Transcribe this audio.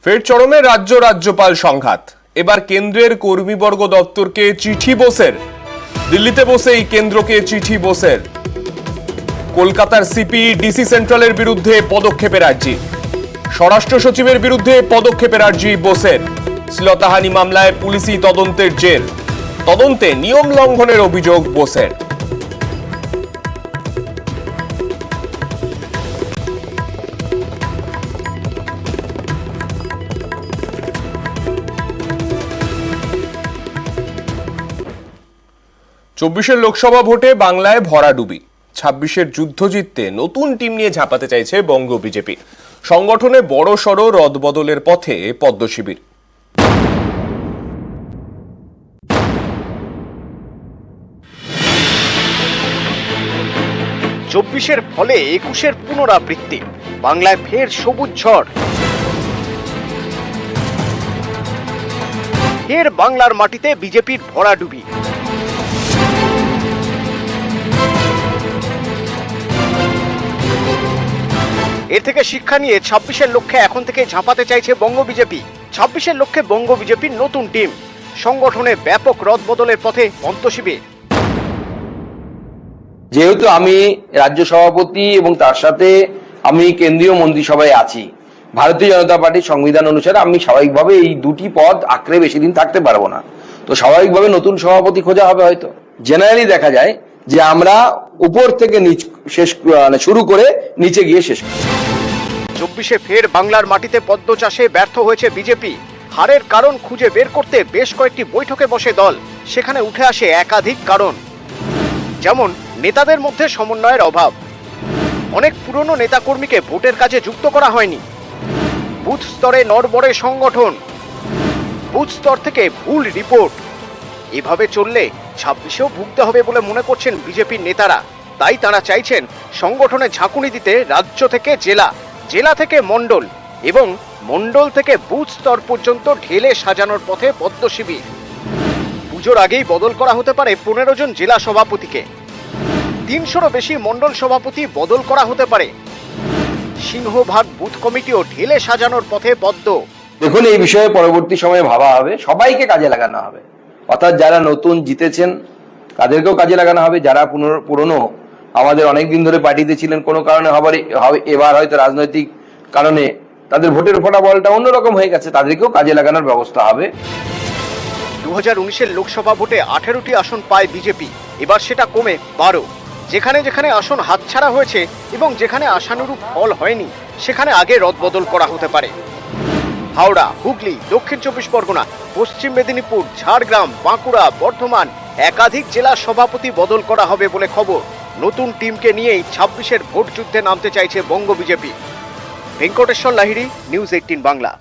ফের চরমে রাজ্যপাল সংঘাত। এবার কেন্দ্রের কর্মীবর্গ দপ্তরকে চিঠি বোসের। দিল্লিতে বসেই কেন্দ্রকে চিঠি বোসের। কলকাতার সিপি ডিসি সেন্ট্রালের বিরুদ্ধে পদক্ষেপের আর্জি। স্বরাষ্ট্র সচিবের বিরুদ্ধে পদক্ষেপের আর্জি বোসের। শ্লীলতাহানি মামলায় পুলিশি তদন্তের জের। তদন্তে নিয়ম লঙ্ঘনের অভিযোগ বোসের। চব্বিশের লোকসভা ভোটে বাংলায় ভরাডুবি। 26-এর যুদ্ধ জিততে নতুন টিম নিয়ে ঝাঁপাতে চাইছে বঙ্গ বিজেপি। সংগঠনে বড় সড় রদবদলের পথে পদ্ম শিবির। 24-এর ফলে 21-এর পুনরাবৃত্তি। বাংলায় ফের সবুজ ঝড়। ফের বাংলার মাটিতে বিজেপির ভরাডুবি। এর থেকে শিক্ষা নিয়ে 26-এর লক্ষ্যে এখন থেকে ঝাঁপাতে চাইছে বঙ্গ বিজেপি। 26-এর লক্ষ্যে বঙ্গ বিজেপির নতুন টিম। সংগঠনে ব্যাপক রদবদলের পথে পদ্ম শিবির। যেহেতু আমি রাজ্য সভাপতি এবং তার সাথে আমি কেন্দ্রীয় মন্ত্রিসভায় আছি, ভারতীয় জনতা পার্টির সংবিধান অনুসারে আমি স্বাভাবিকভাবে এই দুটি পদ আঁকড়ে বেশি দিন থাকতে পারবো না। তো স্বাভাবিকভাবে নতুন সভাপতি খোঁজা হবে। হয়তো জেনারেলি দেখা যায় যে আমরা উপর থেকে শুরু করে নিচে গিয়ে শেষ করি। 24-এ ফের বাংলার মাটিতে পদ্ম চাষে ব্যর্থ হয়েছে বিজেপি। হারের কারণ খুঁজে বের করতে বেশ কয়েকটি বৈঠকে বসে দল। সেখানে উঠে আসে একাধিক কারণ, যেমন নেতাদের মধ্যে সমন্বয়ের অভাব, অনেক পুরনো নেতাকর্মীকে ভোটের কাজে যুক্ত করা হয়নি, বুথ স্তরে নড়বড়ে সংগঠন, বুথ স্তর থেকে ভুল রিপোর্ট। এভাবে চললে 26-এও ভুগতে হবে বলে মনে করছেন বিজেপির নেতারা। তাই তারা চাইছেন সংগঠনে ঝাঁকুনি দিতে রাজ্য থেকে জেলা, জেলা থেকে মণ্ডল এবং মণ্ডল থেকে বুথ স্তর পর্যন্ত ঢেলে সাজানোর পথে পদ্ম শিবির। পুজোর আগেই বদল করা হতে পারে 15 জন জেলা সভাপতিকে। 300-রও বেশি মণ্ডল সভাপতি বদল করা হতে পারে। সিংহভাগ বুথ কমিটিও ঢেলে সাজানোর পথে পদ্ম। দেখুন, এই বিষয়ে পরবর্তী সময়ে ভাবা হবে, সবাইকে কাজে লাগানো হবে। অর্থাৎ যারা নতুন জিতেছেন তাদেরকেও কাজে লাগানো হবে, যারা পুরনো আমাদের অনেকদিন ধরে পার্টিতে ছিলেন, কোনো কারণে এবার হয়তো রাজনৈতিক কারণে তাদের ভোটের ফলাফলটা অন্যরকম হয়ে গেছে, তাদেরকেও কাজে লাগানোর ব্যবস্থা হবে। 2019-এর লোকসভা ভোটে 18টি আসন পায় বিজেপি। এবার সেটা কমে 12। যেখানে যেখানে আসন হাতছাড়া হয়েছে এবং যেখানে আশানুরূপ ফল হয়নি সেখানে আগে রদবদল করা হতে পারে। হাওড়া, হুগলি, দক্ষিণ 24 পরগনা, পশ্চিম মেদিনীপুর, ঝাড়গ্রাম, বাঁকুড়া, বর্ধমান একাধিক জেলা সভাপতি বদল করা হবে বলে খবর। নতুন টিমকে নিয়েই 26-এর ভোট যুদ্ধে নামতে চাইছে বঙ্গ বিজেপি। ভেঙ্কটেশ্বর লাহিড়ী, নিউজ 18 বাংলা।